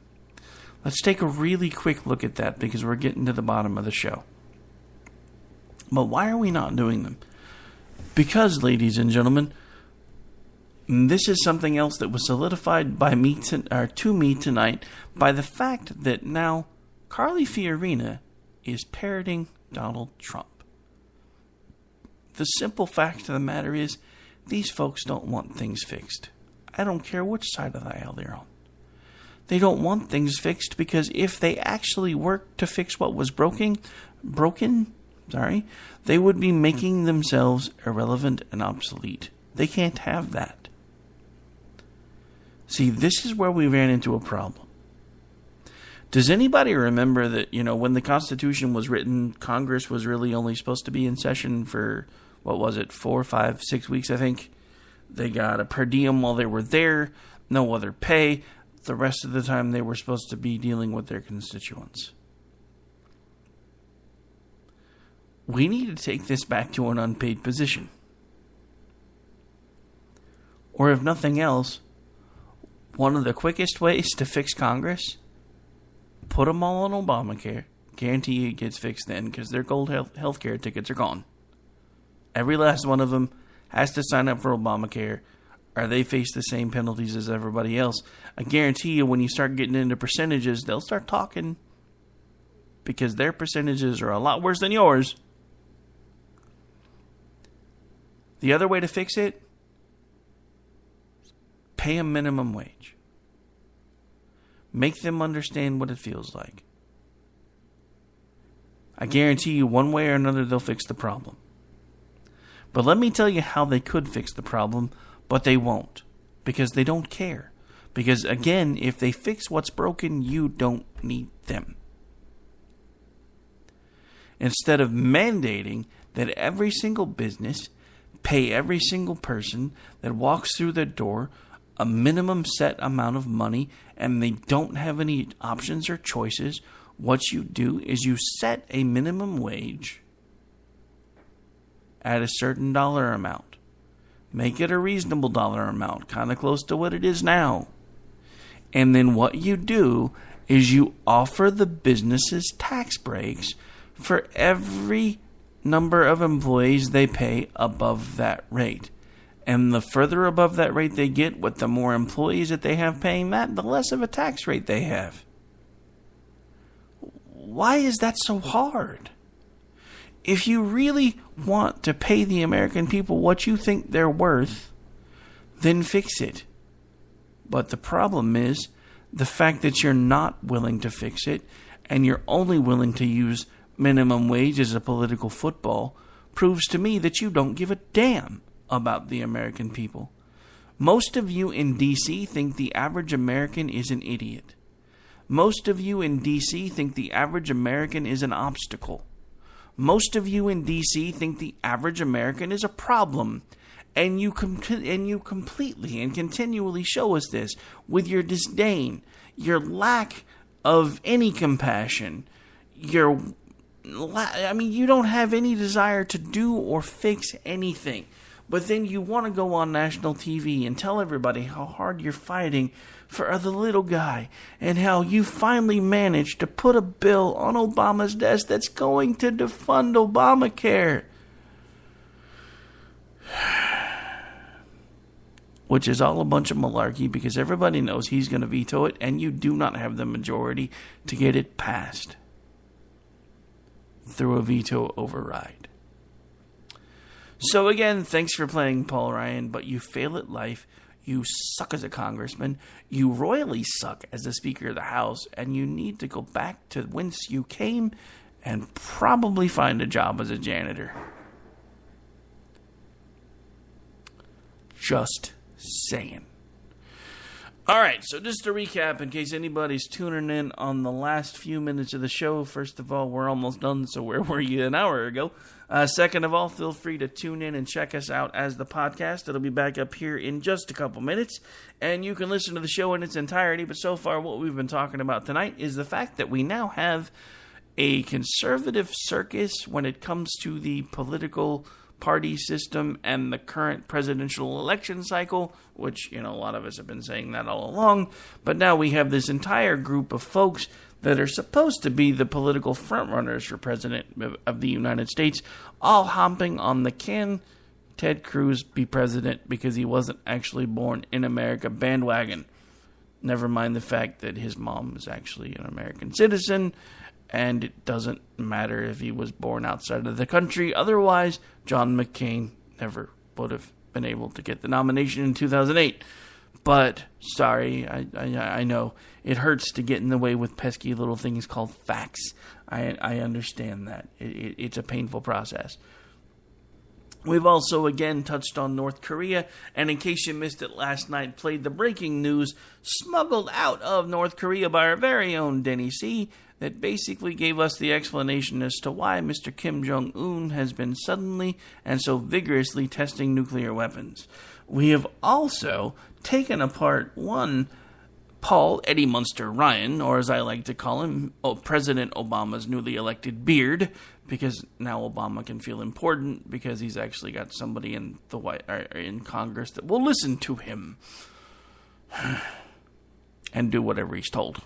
Let's take a really quick look at that because we're getting to the bottom of the show. But why are we not doing them? Because, ladies and gentlemen, this is something else that was solidified by to me tonight by the fact that now Carly Fiorina is parroting Donald Trump. The simple fact of the matter is, these folks don't want things fixed. I don't care which side of the aisle they're on. They don't want things fixed because if they actually worked to fix what was broken, they would be making themselves irrelevant and obsolete. They can't have that. See, this is where we ran into a problem. Does anybody remember that, when the Constitution was written, Congress was really only supposed to be in session for, 4, 5, 6 weeks, I think? They got a per diem while they were there, no other pay. The rest of the time they were supposed to be dealing with their constituents. We need to take this back to an unpaid position. Or if nothing else, one of the quickest ways to fix Congress, put them all on Obamacare. Guarantee it gets fixed then, because their gold health care tickets are gone. Every last one of them has to sign up for Obamacare, or they face the same penalties as everybody else. I guarantee you, when you start getting into percentages, they'll start talking, because their percentages are a lot worse than yours. The other way to fix it, pay a minimum wage. Make them understand what it feels like. I guarantee you, one way or another, they'll fix the problem. But let me tell you how they could fix the problem, but they won't. Because they don't care. Because, again, if they fix what's broken, you don't need them. Instead of mandating that every single business pay every single person that walks through their door a minimum set amount of money, and they don't have any options or choices, what you do is you set a minimum wage at a certain dollar amount. Make it a reasonable dollar amount, kind of close to what it is now. And then what you do is you offer the businesses tax breaks for every number of employees they pay above that rate. And the further above that rate they get, with the more employees that they have paying that, the less of a tax rate they have. Why is that so hard? If you really want to pay the American people what you think they're worth, then fix it. But the problem is the fact that you're not willing to fix it, and you're only willing to use minimum wage as a political football, proves to me that you don't give a damn about the American people. Most of you in D.C. think the average American is an idiot. Most of you in D.C. think the average American is an obstacle. Most of you in D.C. think the average American is a problem. And you completely and continually show us this with your disdain, your lack of any compassion, you don't have any desire to do or fix anything. But then you want to go on national TV and tell everybody how hard you're fighting for the little guy, and how you finally managed to put a bill on Obama's desk that's going to defund Obamacare. Which is all a bunch of malarkey, because everybody knows he's going to veto it, and you do not have the majority to get it passed through a veto override. So again, thanks for playing Paul Ryan, but you fail at life, you suck as a congressman, you royally suck as the Speaker of the House, and you need to go back to whence you came and probably find a job as a janitor. Just saying. Alright, so just to recap, in case anybody's tuning in on the last few minutes of the show, first of all, we're almost done, so where were you an hour ago? Second of all, feel free to tune in and check us out as the podcast. It'll be back up here in just a couple minutes, and you can listen to the show in its entirety. But so far, what we've been talking about tonight is the fact that we now have a conservative circus when it comes to the political party system and the current presidential election cycle, which, a lot of us have been saying that all along. But now we have this entire group of folks that are supposed to be the political frontrunners for president of the United States, all hopping on the can Ted Cruz be president because he wasn't actually born in America bandwagon. Never mind the fact that his mom is actually an American citizen, and it doesn't matter if he was born outside of the country. Otherwise, John McCain never would have been able to get the nomination in 2008. But, sorry, I know. It hurts to get in the way with pesky little things called facts. I understand that. It's a painful process. We've also again touched on North Korea, and in case you missed it last night, played the breaking news smuggled out of North Korea by our very own Denny C. that basically gave us the explanation as to why Mr. Kim Jong-un has been suddenly and so vigorously testing nuclear weapons. We have also taken apart one Paul Eddie Munster Ryan, or as I like to call him, President Obama's newly elected beard, because now Obama can feel important because he's actually got somebody in the in Congress that will listen to him and do whatever he's told.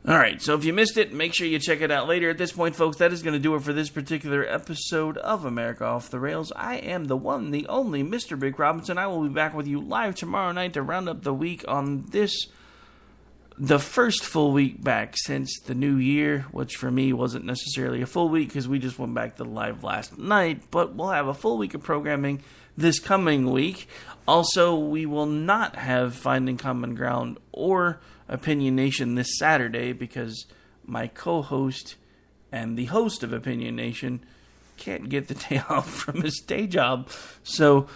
All right, so if you missed it, make sure you check it out later. At this point, folks, that is going to do it for this particular episode of America Off the Rails. I am the one, the only Mr. Rick Robinson. I will be back with you live tomorrow night to round up the week on the first full week back since the new year, which for me wasn't necessarily a full week because we just went back to live last night, but we'll have a full week of programming this coming week. Also, we will not have Finding Common Ground or Opinion Nation this Saturday because my co-host and the host of Opinion Nation can't get the day off from his day job. So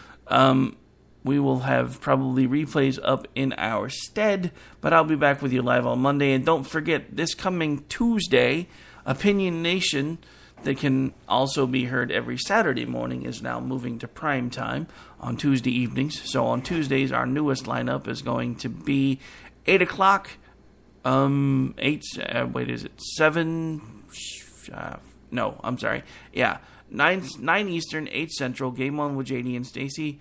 we will have probably replays up in our stead, but I'll be back with you live on Monday. And don't forget, this coming Tuesday, Opinion Nation, that can also be heard every Saturday morning, is now moving to prime time on Tuesday evenings. So on Tuesdays, our newest lineup is going to be 8 o'clock, 9 Eastern, 8 Central, Game On with JD and Stacy.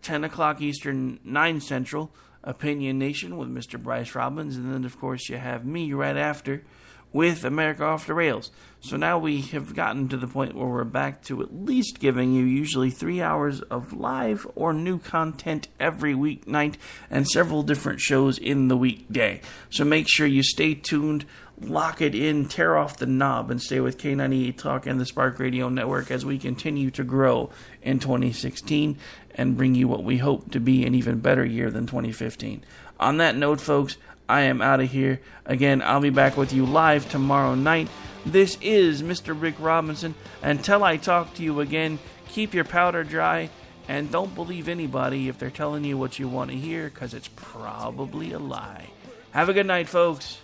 10 o'clock Eastern, 9 Central, Opinion Nation with Mr. Bryce Robbins. And then, of course, you have me right after with America Off the Rails. So now we have gotten to the point where we're back to at least giving you usually 3 hours of live or new content every weeknight and several different shows in the weekday. So make sure you stay tuned, lock it in, tear off the knob, and stay with K98 Talk and the Spark Radio Network as we continue to grow in 2016 and bring you what we hope to be an even better year than 2015. On that note, folks, I am out of here. Again, I'll be back with you live tomorrow night. This is Mr. Rick Robinson. Until I talk to you again, keep your powder dry and don't believe anybody if they're telling you what you want to hear, because it's probably a lie. Have a good night, folks.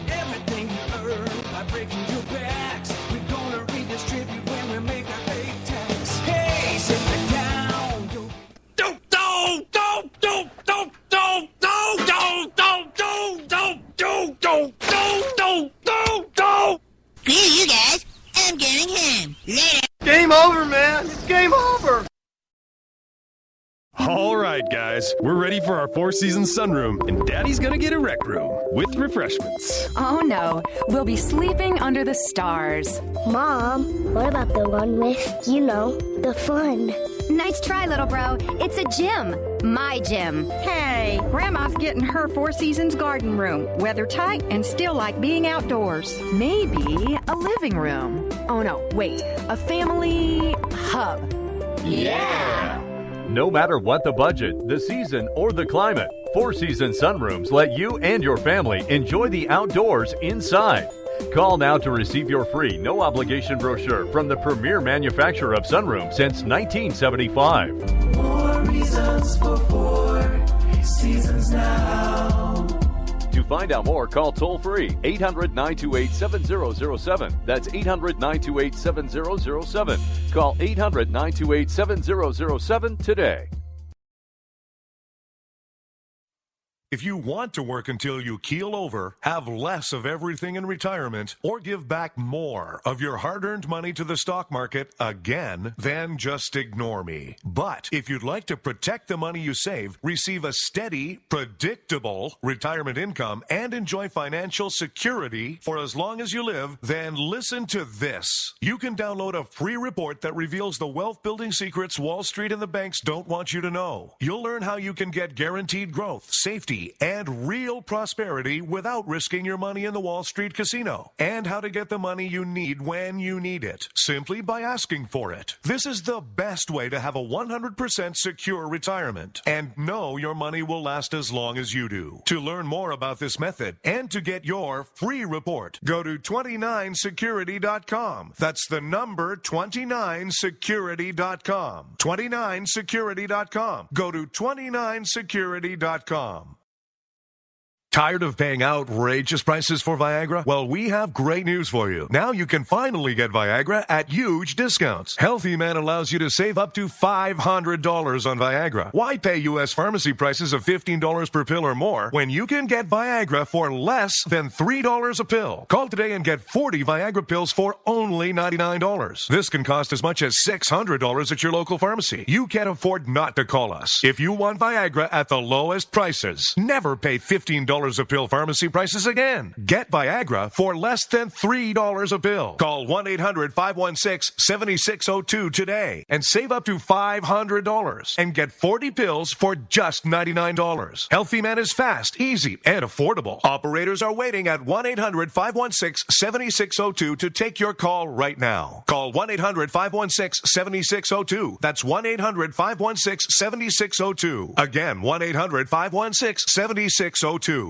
Everything you earn by breaking your backs, we're gonna redistribute when we make our pay tax. Hey, sit me down.
Screw you guys. I'm going home. Later.
Game over, man. It's game over.
All right, guys, we're ready for our Four Seasons sunroom, and Daddy's gonna get a rec room with refreshments.
Oh no, we'll be sleeping under the stars.
Mom, what about the one with, the fun?
Nice try, little bro. It's a gym. My gym.
Hey, Grandma's getting her Four Seasons garden room. Weather tight and still like being outdoors.
Maybe a living room. Oh no, wait. A family hub.
Yeah! No matter what the budget, the season, or the climate, Four Seasons sunrooms let you and your family enjoy the outdoors inside. Call now to receive your free, no-obligation brochure from the premier manufacturer of sunrooms since 1975.
More reasons for Four Seasons now.
To find out more, call toll-free 800-928-7007. That's 800-928-7007. Call 800-928-7007 today.
If you want to work until you keel over, have less of everything in retirement, or give back more of your hard-earned money to the stock market again, then just ignore me. But if you'd like to protect the money you save, receive a steady, predictable retirement income, and enjoy financial security for as long as you live, then listen to this. You can download a free report that reveals the wealth-building secrets Wall Street and the banks don't want you to know. You'll learn how you can get guaranteed growth, safety, easy and real prosperity without risking your money in the Wall Street casino, and how to get the money you need when you need it, simply by asking for it. This is the best way to have a 100% secure retirement and know your money will last as long as you do. To learn more about this method and to get your free report, go to 29security.com. That's the number 29security.com. 29security.com. Go to 29security.com. Tired of paying outrageous prices for Viagra? Well, we have great news for you. Now you can finally get Viagra at huge discounts. Healthy Man allows you to save up to $500 on Viagra. Why pay U.S. pharmacy prices of $15 per pill or more when you can get Viagra for less than $3 a pill? Call today and get 40 Viagra pills for only $99. This can cost as much as $600 at your local pharmacy. You can't afford not to call us. If you want Viagra at the lowest prices, never pay $15 a pill pharmacy prices again. Get Viagra for less than $3 a pill. Call 1-800-516-7602 today and save up to $500 and get 40 pills for just $99. Healthy Man is fast, easy, and affordable. Operators are waiting at 1-800-516-7602 to take your call right now. Call 1-800-516-7602. That's 1-800-516-7602. Again, 1-800-516-7602.